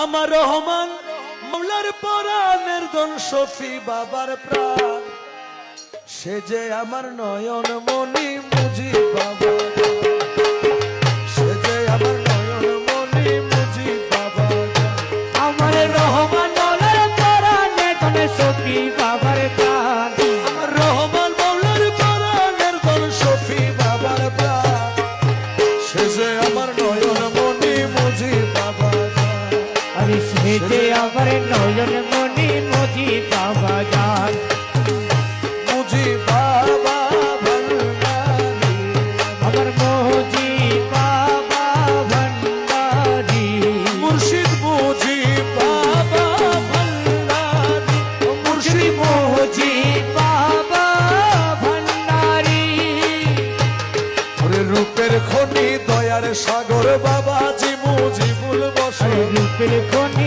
আমার রহমান মৌলার পরাণের ধন শফি বাবার প্রাণ, সে যে আমার নয়ন মনি মুজি বাবা, সে যে আমার নয়ন মনি মুজি বাবা। আমার রহমান মৌলার পরাণের ধন শফি বাবার প্রাণ, আমার রহমান মৌলার পরাণের ধন শফি বাবার প্রাণ, সে যে আমার নয়ন মনি মুজি বাবা। আরে সে যে আমার নয়ন মনি মুজি বাবা জান, মুজি বাবা ভান্ডারি, আমার মুজি বাবা ভান্ডারি, মুর্শিদ মুজি বাবা ভান্ডারি, মুর্শিদ মুজি বাবা ভান্ডারি। ওরে রূপের খনি দয়ার সাগর বাবা জি মুজিবুল বসর। রূপের খনি